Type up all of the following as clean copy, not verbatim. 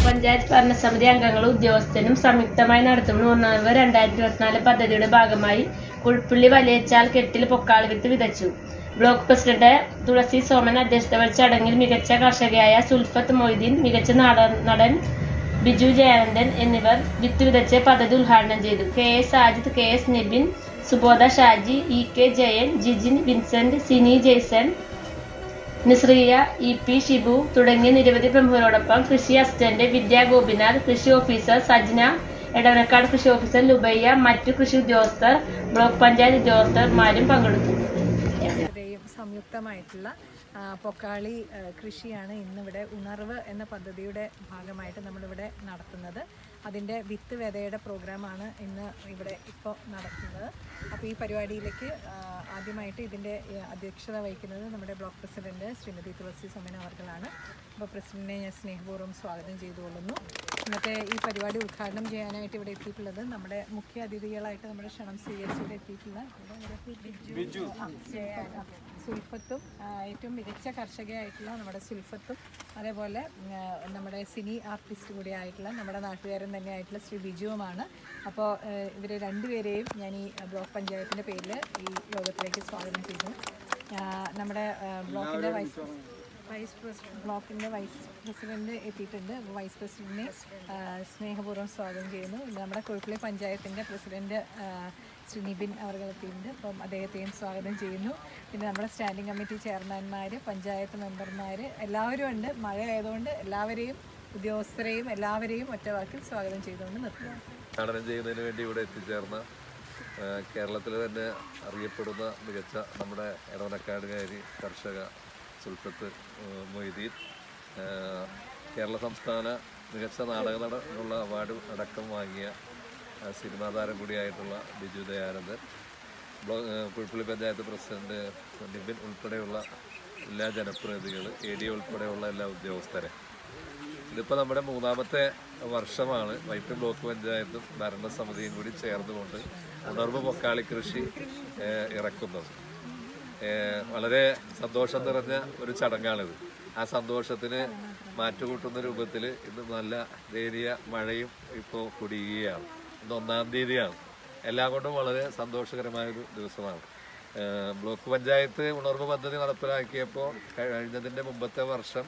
പഞ്ചായത്ത് ഭരണസമിതി അംഗങ്ങളും ഉദ്യോഗസ്ഥരും സംയുക്തമായി നടത്തുന്ന ഉണർവ് 2024 പദ്ധതിയുടെ ഭാഗമായി കുഴിപ്പുള്ളി വലിയച്ചാൽ കെട്ടിൽ പൊക്കാളി വിത്ത് വിതച്ചു. ബ്ലോക്ക് പ്രസിഡന്റ് തുളസി സോമൻ അധ്യക്ഷത വഹിച്ച ചടങ്ങിൽ മികച്ച കർഷകയായ സുൽഫത്ത് മൊയ്തീൻ, മികച്ച നടൻ ബിജു ജയാനന്ദൻ എന്നിവർ വിത്ത് വിതച്ച് പദ്ധതി ഉദ്ഘാടനം ചെയ്തു. KS Sajid, KS Nibin, Subodha Shaji, EK Jayan, Jijin Vincent, Sini Jason, Nisriya, EP Shibu തുടങ്ങിയ നിരവധി പ്രമുഖരോടൊപ്പം കൃഷി അസിസ്റ്റന്റ് വിദ്യാ ഗോപിനാഥ്, കൃഷി ഓഫീസർ സജ്ന, എടവനക്കാട് കൃഷി ഓഫീസർ ലുബയ്യ, മറ്റു കൃഷി ഉദ്യോഗസ്ഥർ, ബ്ലോക്ക് പഞ്ചായത്ത് ഉദ്യോഗസ്ഥന്മാരും പങ്കെടുത്തു. സംയുക്തമായിട്ടുള്ള പൊക്കാളി കൃഷിയാണ് ഇന്നിവിടെ ഉണർവ് എന്ന പദ്ധതിയുടെ ഭാഗമായിട്ട് നമ്മളിവിടെ നടത്തുന്നത്. അതിൻ്റെ വിത്ത് വിതയുടെ പ്രോഗ്രാമാണ് ഇന്ന് ഇവിടെ ഇപ്പോൾ നടത്തുന്നത്. അപ്പോൾ ഈ പരിപാടിയിലേക്ക് ആദ്യമായിട്ട് ഇതിൻ്റെ അധ്യക്ഷത വഹിക്കുന്നത് നമ്മുടെ ബ്ലോക്ക് പ്രസിഡന്റ് ശ്രീമതി തുളസി സോമൻ അവർകളാണ്. അപ്പോൾ പ്രസിഡന്റിനെ ഞാൻ സ്നേഹപൂർവ്വം സ്വാഗതം ചെയ്തുകൊള്ളുന്നു. ഇന്നത്തെ ഈ പരിപാടി ഉദ്ഘാടനം ചെയ്യാനായിട്ട് ഇവിടെ എത്തിയിട്ടുള്ളത് നമ്മുടെ മുഖ്യ അതിഥികളായിട്ട് നമ്മുടെ ക്ഷണം സ്വീകരിച്ച് ഇവിടെ എത്തിയിട്ടുള്ള സുൽഫത്തും, ഏറ്റവും മികച്ച കർഷകയായിട്ടുള്ള നമ്മുടെ സുൽഫത്തും, അതേപോലെ നമ്മുടെ സിനി ആർട്ടിസ്റ്റ് കൂടി ആയിട്ടുള്ള നമ്മുടെ നാട്ടുകാരൻ തന്നെ ആയിട്ടുള്ള ശ്രീ ബിജുവുമാണ്. അപ്പോൾ ഇവർ രണ്ടുപേരെയും ഞാൻ ഈ ബ്ലോക്ക് പഞ്ചായത്തിൻ്റെ പേരിൽ ഈ യോഗത്തിലേക്ക് സ്വാഗതം ചെയ്യുന്നു. നമ്മുടെ ബ്ലോക്കിൻ്റെ ബ്ലോക്കിൻ്റെ വൈസ് പ്രസിഡന്റ് എത്തിയിട്ടുണ്ട്. വൈസ് പ്രസിഡന്റിനെ സ്നേഹപൂർവ്വം സ്വാഗതം ചെയ്യുന്നു. നമ്മുടെ കുഴിപ്പുള്ളി പഞ്ചായത്തിൻ്റെ പ്രസിഡന്റ് ശ്രീ നിബിൻ അവർ എത്തിയിട്ടുണ്ട്. അപ്പം അദ്ദേഹത്തെയും സ്വാഗതം ചെയ്യുന്നു. പിന്നെ നമ്മുടെ സ്റ്റാൻഡിംഗ് കമ്മിറ്റി ചെയർമാൻമാർ, പഞ്ചായത്ത് മെമ്പർമാർ എല്ലാവരും ഉണ്ട്. മഴ ആയതുകൊണ്ട് എല്ലാവരെയും, ഉദ്യോഗസ്ഥരെയും എല്ലാവരെയും ഒറ്റവാക്കിൽ സ്വാഗതം ചെയ്തുകൊണ്ട് നിർത്തുന്നു. ഉദ്ഘാടനം ചെയ്യുന്നതിന് വേണ്ടി ഇവിടെ എത്തിച്ചേർന്ന കേരളത്തിൽ തന്നെ അറിയപ്പെടുന്ന മികച്ച നമ്മുടെ എടവനക്കാടുകാരി കർഷക സുൽഫത്ത് മൊയ്തീൻ, കേരള സംസ്ഥാന മികച്ച നാടക നടനുള്ള അവാർഡ് അടക്കം വാങ്ങിയ സിനിമാ താരം കൂടിയായിട്ടുള്ള ബിജു ദയാനന്ദൻ, കുഴിപ്പുള്ളി പഞ്ചായത്ത് പ്രസിഡന്റ് നിബിൻ ഉൾപ്പെടെയുള്ള എല്ലാ ജനപ്രതിനിധികൾ, AD ഉൾപ്പെടെയുള്ള എല്ലാ ഉദ്യോഗസ്ഥരെ. ഇതിപ്പോൾ നമ്മുടെ 3ാമത്തെ വർഷമാണ് വൈപ്പിൻ ബ്ലോക്ക് പഞ്ചായത്തും ഭരണസമിതിയും കൂടി ചേർന്നുകൊണ്ട് ഉണർവ് പൊക്കാളി കൃഷി ഇറക്കുന്നത്. വളരെ സന്തോഷം നിറഞ്ഞ ഒരു ചടങ്ങാണിത്. ആ സന്തോഷത്തിന് മാറ്റുകൂട്ടുന്ന രൂപത്തിൽ ഇന്ന് നല്ല നേരിയ മഴയും ഇപ്പോൾ പൊടിയുകയാണ്. ഇന്ന് 1-ാം തീയതിയാണ്. എല്ലാം കൊണ്ടും വളരെ സന്തോഷകരമായൊരു ദിവസമാണ്. ബ്ലോക്ക് പഞ്ചായത്ത് ഉണർവ് പദ്ധതി നടപ്പിലാക്കിയപ്പോൾ കഴിഞ്ഞതിൻ്റെ മുമ്പത്തെ വർഷം,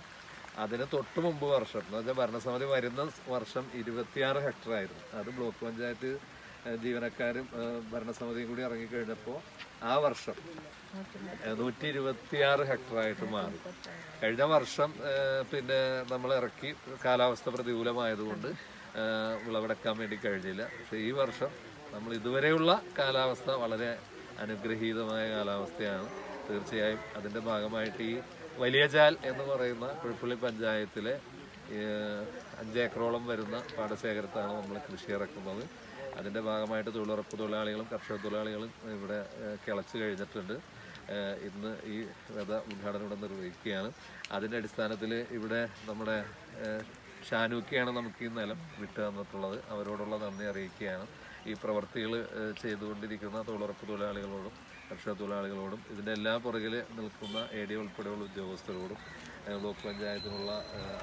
അതിന് തൊട്ട് മുമ്പ് വർഷം എന്ന് വെച്ചാൽ ഭരണസമിതി വരുന്ന വർഷം 26 ഹെക്ടർ ആയിരുന്നു. അത് ബ്ലോക്ക് പഞ്ചായത്ത് ജീവനക്കാരും ഭരണസമിതിയും കൂടി ഇറങ്ങിക്കഴിഞ്ഞപ്പോൾ ആ വർഷം 126 ഹെക്ടറായിട്ട് മാറി. കഴിഞ്ഞ വർഷം പിന്നെ നമ്മൾ ഇറക്കി കാലാവസ്ഥ പ്രതികൂലമായതുകൊണ്ട് വിളവെടുക്കാൻ വേണ്ടി കഴിഞ്ഞില്ല. പക്ഷെ ഈ വർഷം നമ്മൾ ഇതുവരെയുള്ള കാലാവസ്ഥ വളരെ അനുഗ്രഹീതമായ കാലാവസ്ഥയാണ്. തീർച്ചയായും അതിൻ്റെ ഭാഗമായിട്ട് ഈ വലിയചാൽ എന്ന് പറയുന്ന കുഴിപ്പുള്ളി പഞ്ചായത്തിലെ 5 ഏക്കറോളം വരുന്ന പാടശേഖരത്താണ് നമ്മൾ കൃഷി ഇറക്കുന്നത്. അതിൻ്റെ ഭാഗമായിട്ട് തൊഴിലുറപ്പ് തൊഴിലാളികളും കർഷക തൊഴിലാളികളും ഇവിടെ കിളച്ച് കഴിഞ്ഞിട്ടുണ്ട്. ഇന്ന് ഈ വിത ഉദ്ഘാടനം ഇവിടെ നിർവഹിക്കുകയാണ്. അതിൻ്റെ അടിസ്ഥാനത്തിൽ ഇവിടെ നമ്മുടെ ഷാനൂക്കിയാണ് നമുക്ക് ഈ നിലം വിട്ടു തന്നിട്ടുള്ളത്. അവരോടുള്ള നന്ദി അറിയിക്കുകയാണ്. ഈ പ്രവർത്തികൾ ചെയ്തുകൊണ്ടിരിക്കുന്ന തൊഴിലുറപ്പ് തൊഴിലാളികളോടും കർഷക തൊഴിലാളികളോടും ഇതിൻ്റെ എല്ലാ പുറകിൽ നിൽക്കുന്ന AD ഉൾപ്പെടെയുള്ള ഉദ്യോഗസ്ഥരോടും ബ്ലോക്ക് പഞ്ചായത്തിനുള്ള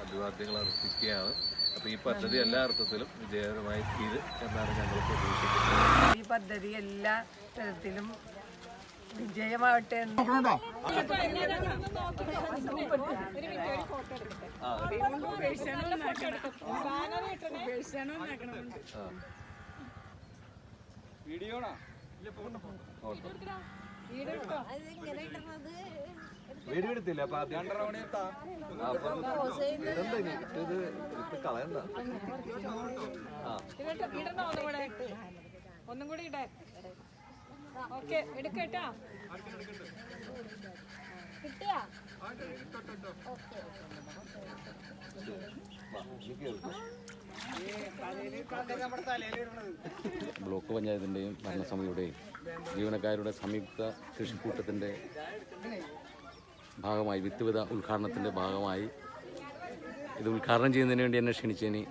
അഭിവാദ്യങ്ങൾ അർപ്പിക്കുകയാണ്. അപ്പോൾ ഈ പദ്ധതി എല്ലാ അർത്ഥത്തിലും വിജയകരമായി തീരും എന്നാണ് ഞങ്ങൾ പ്രതീക്ഷിക്കുന്നത്. ഈ പദ്ധതി എല്ലാ തരത്തിലും വിജയമാവട്ടെ. വീഡിയോ എടുത്തില്ല. അപ്പൊ ഇത് കളയണ്ട. ഒന്നും കൂടി ഇടേ. ഓക്കെ, എടുക്കട്ടാ. കിട്ടിയാ? ബ്ലോക്ക് പഞ്ചായത്തിൻ്റെയും ഭരണസമിതിയുടെയും ജീവനക്കാരുടെ സംയുക്ത കൃഷിക്കൂട്ടത്തിൻ്റെ ഭാഗമായി വിത്ത് വിത ഉദ്ഘാടനത്തിൻ്റെ ഭാഗമായി ഇത് ഉദ്ഘാടനം ചെയ്യുന്നതിന് വേണ്ടി എന്നെ ക്ഷണിച്ചതിന്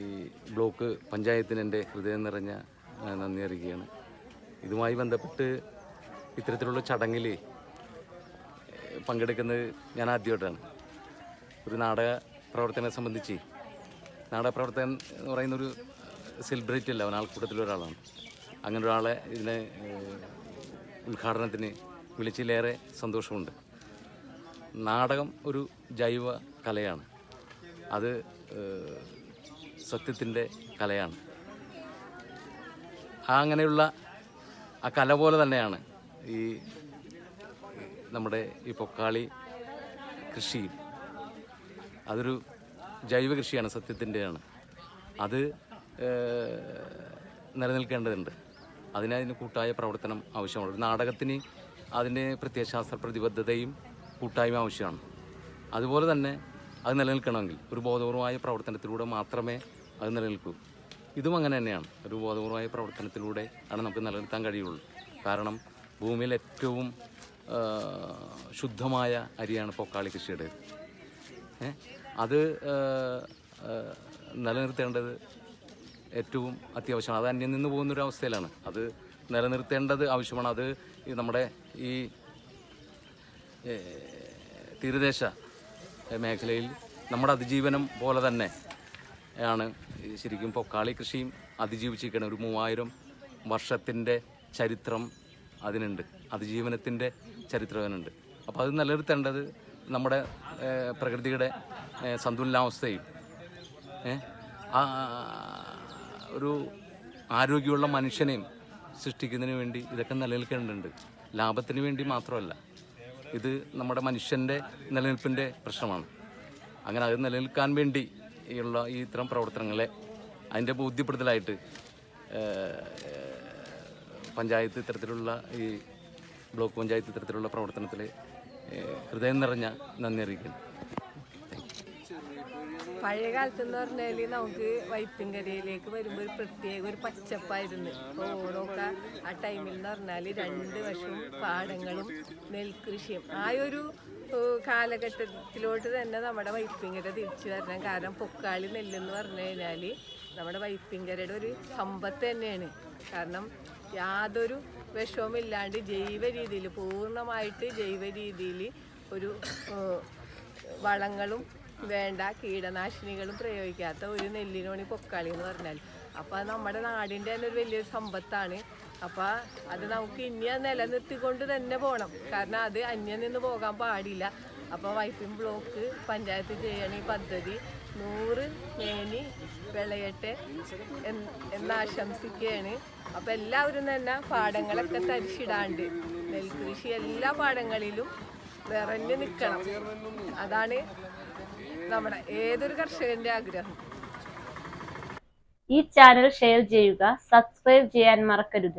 ഈ ബ്ലോക്ക് പഞ്ചായത്തിന് എൻ്റെ ഹൃദയം നിറഞ്ഞ നന്ദി അറിയിക്കുകയാണ്. ഇതുമായി ബന്ധപ്പെട്ട് ഇത്തരത്തിലുള്ള ചടങ്ങിൽ പങ്കെടുക്കുന്നത് ഞാൻ ആദ്യമായിട്ടാണ്. ഒരു നാടക പ്രവർത്തനത്തെ സംബന്ധിച്ച് നാടകപ്രവർത്തകൻ എന്ന് പറയുന്നൊരു സെലിബ്രിറ്റി അല്ല, അവൻ ആൾക്കൂട്ടത്തിലൊരാളാണ്. അങ്ങനെ ഒരാളെ ഇതിനെ ഉദ്ഘാടനത്തിന് വിളിച്ചതിലേറെ സന്തോഷമുണ്ട്. നാടകം ഒരു ജൈവ കലയാണ്, അത് സത്യത്തിൻ്റെ കലയാണ്. അങ്ങനെയുള്ള ആ കല പോലെ തന്നെയാണ് ഈ നമ്മുടെ ഈ പൊക്കാളി കൃഷി. അതൊരു ജൈവ കൃഷിയാണ്, സത്യത്തിൻ്റെയാണ്. അത് നിലനിൽക്കേണ്ടതുണ്ട്. അതിന് കൂട്ടായ പ്രവർത്തനം ആവശ്യമാണ്. ഒരു നാടകത്തിന് അതിൻ്റെ പ്രത്യയശാസ്ത്ര പ്രതിബദ്ധതയും കൂട്ടായ്മ ആവശ്യമാണ്. അതുപോലെ തന്നെ അത് നിലനിൽക്കണമെങ്കിൽ ഒരു ബോധപൂർവമായ പ്രവർത്തനത്തിലൂടെ മാത്രമേ അത് നിലനിൽക്കൂ. ഇതും അങ്ങനെ തന്നെയാണ്. ഒരു ബോധപൂർവമായ പ്രവർത്തനത്തിലൂടെ ആണ് നമുക്ക് നിലനിർത്താൻ കഴിയുള്ളൂ. കാരണം ഭൂമിയിൽ ഏറ്റവും ശുദ്ധമായ അരിയാണ് പൊക്കാളി കൃഷിയുടെ. അത് നിലനിർത്തേണ്ടത് ഏറ്റവും അത്യാവശ്യമാണ്. അത് അന്യം നിന്ന് പോകുന്നൊരവസ്ഥയിലാണ്. അത് നിലനിർത്തേണ്ടത് ആവശ്യമാണ്. അത് നമ്മുടെ ഈ തീരദേശ മേഖലയിൽ നമ്മുടെ അതിജീവനം പോലെ തന്നെ ആണ് ശരിക്കും പൊക്കാളി കൃഷിയും അതിജീവിച്ചിരിക്കണം. ഒരു 3000 വർഷത്തിൻ്റെ ചരിത്രം അതിനുണ്ട്, അതിജീവനത്തിൻ്റെ ചരിത്രം അതിനുണ്ട്. അപ്പോൾ അത് നിലനിർത്തേണ്ടത് നമ്മുടെ പ്രകൃതിയുടെ സന്തുലനാവസ്ഥയും ഒരു ആരോഗ്യമുള്ള മനുഷ്യനെയും സൃഷ്ടിക്കുന്നതിന് വേണ്ടി ഇതൊക്കെ നിലനിൽക്കേണ്ടതുണ്ട്. ലാഭത്തിന് വേണ്ടി മാത്രമല്ല, ഇത് നമ്മുടെ മനുഷ്യൻ്റെ നിലനിൽപ്പിൻ്റെ പ്രശ്നമാണ്. അങ്ങനെ അത് നിലനിൽക്കാൻ വേണ്ടി ഉള്ള ഈ ഇത്തരം പ്രവർത്തനങ്ങളെ അതിൻ്റെ ബോധ്യപ്പെടുത്തലായിട്ട് പഞ്ചായത്ത് ഇത്തരത്തിലുള്ള ഈ ബ്ലോക്ക് പഞ്ചായത്ത് ഇത്തരത്തിലുള്ള പ്രവർത്തനത്തിൽ ഹൃദയം നിറഞ്ഞ നന്ദി അറിയിക്കുന്നു. പഴയ കാലത്ത് എന്ന് പറഞ്ഞാൽ നമുക്ക് വൈപ്പിൻകരയിലേക്ക് വരുമ്പോൾ ഒരു പ്രത്യേക ഒരു പച്ചപ്പായിരുന്നു. ഇപ്പോൾ ഓണമൊക്കെ ആ ടൈമിൽ എന്ന് പറഞ്ഞാൽ 2 വശവും പാടങ്ങളും നെൽകൃഷിയും. ആ ഒരു കാലഘട്ടത്തിലോട്ട് തന്നെ നമ്മുടെ വൈപ്പിൻകര തിരിച്ചു വരണം. കാരണം പൊക്കാളി നെല്ലെന്ന് പറഞ്ഞു കഴിഞ്ഞാൽ നമ്മുടെ വൈപ്പിൻകരയുടെ ഒരു സമ്പത്ത് തന്നെയാണ്. കാരണം യാതൊരു വിഷവും ഇല്ലാണ്ട് ജൈവ രീതിയിൽ, പൂർണ്ണമായിട്ട് ജൈവ രീതിയിൽ, ഒരു വളങ്ങളും വേണ്ട, കീടനാശിനികളും പ്രയോഗിക്കാത്ത ഒരു നെല്ലിനോണി പൊക്കാളി എന്ന് പറഞ്ഞാൽ. അപ്പോൾ അത് നമ്മുടെ നാടിൻ്റെ തന്നെ ഒരു വലിയൊരു സമ്പത്താണ്. അപ്പോൾ അത് നമുക്ക് ഇനി നിലനിർത്തിക്കൊണ്ട് തന്നെ പോകണം. കാരണം അത് അന്യം നിന്ന് പോകാൻ പാടില്ല. അപ്പോൾ വൈപ്പിൻ ബ്ലോക്ക് പഞ്ചായത്ത് ചെയ്യണ ഈ പദ്ധതി 100 മേനി വിളയട്ടെ എന്നാശംസിക്കുകയാണ്. അപ്പോൾ എല്ലാവരും തന്നെ പാടങ്ങളൊക്കെ തരിച്ചിടാണ്ട് നെൽകൃഷി എല്ലാ പാടങ്ങളിലും വിറഞ്ഞ് നിൽക്കണം. അതാണ് നമ്മുടെ ഏതൊരു കർഷകന്റെ ആഗ്രഹം. ഈ ചാനൽ ഷെയർ ചെയ്യുക, സബ്സ്ക്രൈബ് ചെയ്യാൻ മറക്കരുത്.